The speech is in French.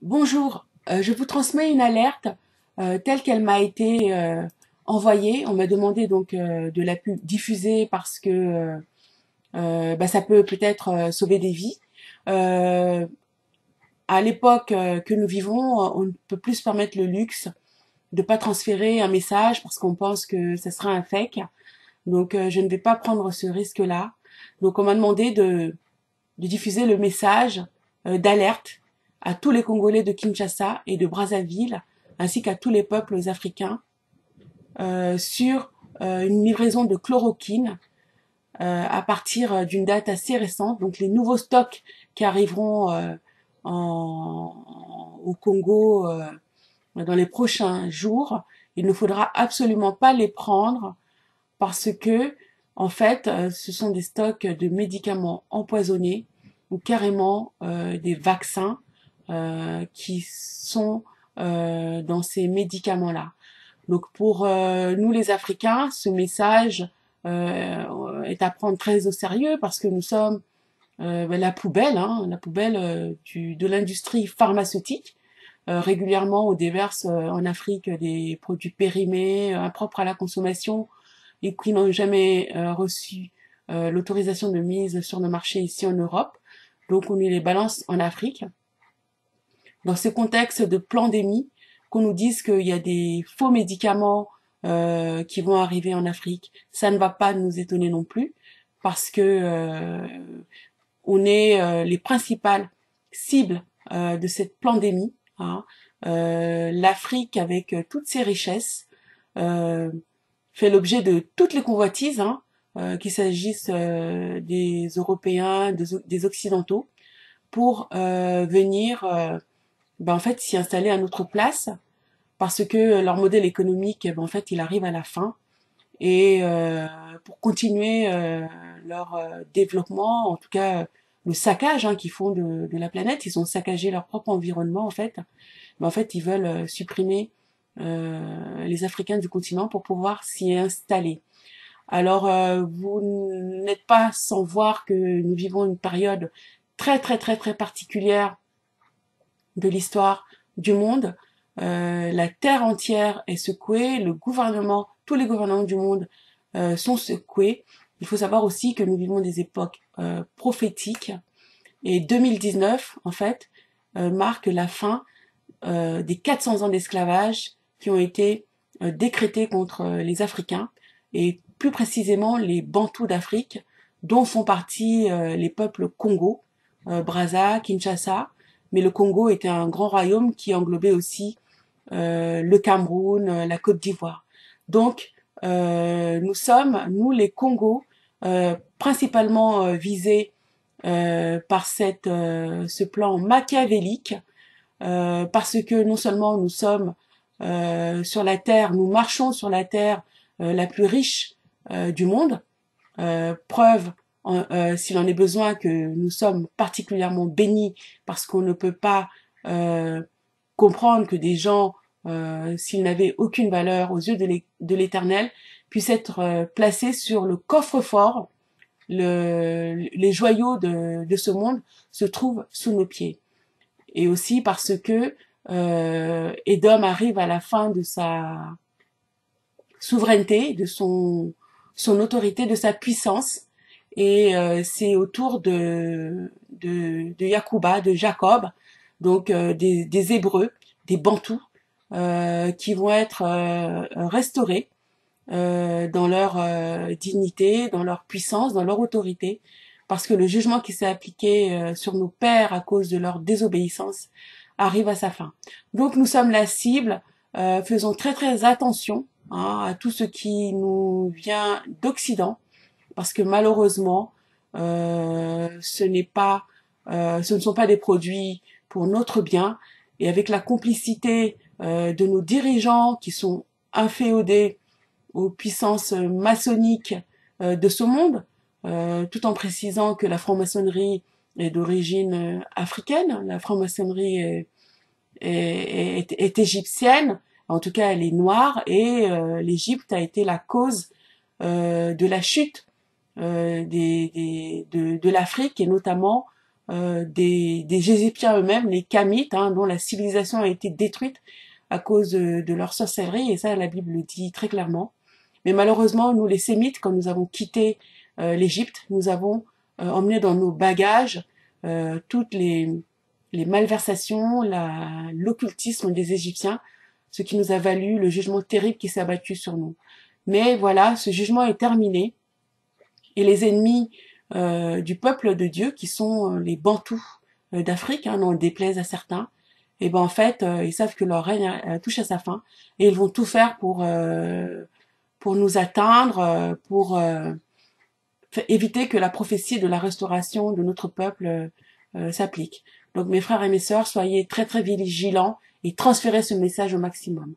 Bonjour, je vous transmets une alerte telle qu'elle m'a été envoyée. On m'a demandé donc de la diffuser parce que ça peut peut-être sauver des vies. Euh, à l'époque que nous vivons, on ne peut plus se permettre le luxe de pas transférer un message parce qu'on pense que ce sera un fake. Donc je ne vais pas prendre ce risque-là. Donc on m'a demandé de diffuser le message d'alerte à tous les Congolais de Kinshasa et de Brazzaville, ainsi qu'à tous les peuples africains, sur une livraison de chloroquine à partir d'une date assez récente. Donc les nouveaux stocks qui arriveront au Congo dans les prochains jours, il ne faudra absolument pas les prendre parce que, en fait, ce sont des stocks de médicaments empoisonnés ou carrément des vaccins qui sont dans ces médicaments-là. Donc pour nous les Africains, ce message est à prendre très au sérieux parce que nous sommes la poubelle de l'industrie pharmaceutique. Régulièrement, on déverse en Afrique des produits périmés, impropres à la consommation, et qui n'ont jamais reçu l'autorisation de mise sur le marché ici en Europe. Donc on les balance en Afrique. Dans ce contexte de pandémie, qu'on nous dise qu'il y a des faux médicaments qui vont arriver en Afrique, ça ne va pas nous étonner non plus, parce que on est les principales cibles de cette pandémie. Hein. L'Afrique, avec toutes ses richesses, euh, fait l'objet de toutes les convoitises, hein, qu'il s'agisse des Européens, des Occidentaux, pour venir en fait s'y installer à notre place, parce que leur modèle économique, en fait, il arrive à la fin. Et pour continuer leur développement, en tout cas le saccage qu'ils font de la planète, ils ont saccagé leur propre environnement en fait. Mais en fait, ils veulent supprimer les Africains du continent pour pouvoir s'y installer. Alors, vous n'êtes pas sans voir que nous vivons une période très très très très particulière de l'histoire du monde. La terre entière est secouée, le gouvernement, tous les gouvernements du monde sont secoués. Il faut savoir aussi que nous vivons des époques prophétiques et 2019, en fait, marque la fin des 400 ans d'esclavage qui ont été décrétés contre les Africains et plus précisément les Bantous d'Afrique, dont font partie les peuples Congo, Brazza, Kinshasa, mais le Congo était un grand royaume qui englobait aussi le Cameroun, la Côte d'Ivoire. Donc, nous sommes, nous les Congos, principalement visés par ce plan machiavélique, parce que non seulement nous sommes sur la terre, nous marchons sur la terre la plus riche du monde, preuve s'il en est besoin que nous sommes particulièrement bénis parce qu'on ne peut pas comprendre que des gens, s'ils n'avaient aucune valeur aux yeux de l'Éternel, puissent être placés sur le coffre-fort. Les joyaux de ce monde se trouvent sous nos pieds. Et aussi parce que Edom arrive à la fin de sa souveraineté, de son autorité, de sa puissance. Et c'est au tour de Yacouba, de Jacob, donc des Hébreux, des Bantous, qui vont être restaurés dans leur dignité, dans leur puissance, dans leur autorité, parce que le jugement qui s'est appliqué sur nos pères à cause de leur désobéissance arrive à sa fin. Donc nous sommes la cible, faisons très très attention à tout ce qui nous vient d'Occident, parce que malheureusement, ce ne sont pas des produits pour notre bien, et avec la complicité de nos dirigeants qui sont inféodés aux puissances maçonniques de ce monde, tout en précisant que la franc-maçonnerie est d'origine africaine, la franc-maçonnerie est égyptienne, en tout cas elle est noire, et l'Égypte a été la cause de la chute de l'Afrique et notamment des Égyptiens eux-mêmes, les Kamites, hein, dont la civilisation a été détruite à cause de leur sorcellerie, et ça la Bible le dit très clairement. Mais malheureusement, nous les Sémites, quand nous avons quitté l'Égypte, nous avons emmené dans nos bagages toutes les malversations, l'occultisme des Égyptiens, ce qui nous a valu le jugement terrible qui s'est abattu sur nous. Mais voilà, ce jugement est terminé, et les ennemis du peuple de Dieu, qui sont les Bantous d'Afrique, hein, n'en déplaise à certains, et ben en fait, ils savent que leur règne touche à sa fin, et ils vont tout faire pour nous atteindre, pour éviter que la prophétie de la restauration de notre peuple s'applique. Donc mes frères et mes sœurs, soyez très très vigilants et transférez ce message au maximum.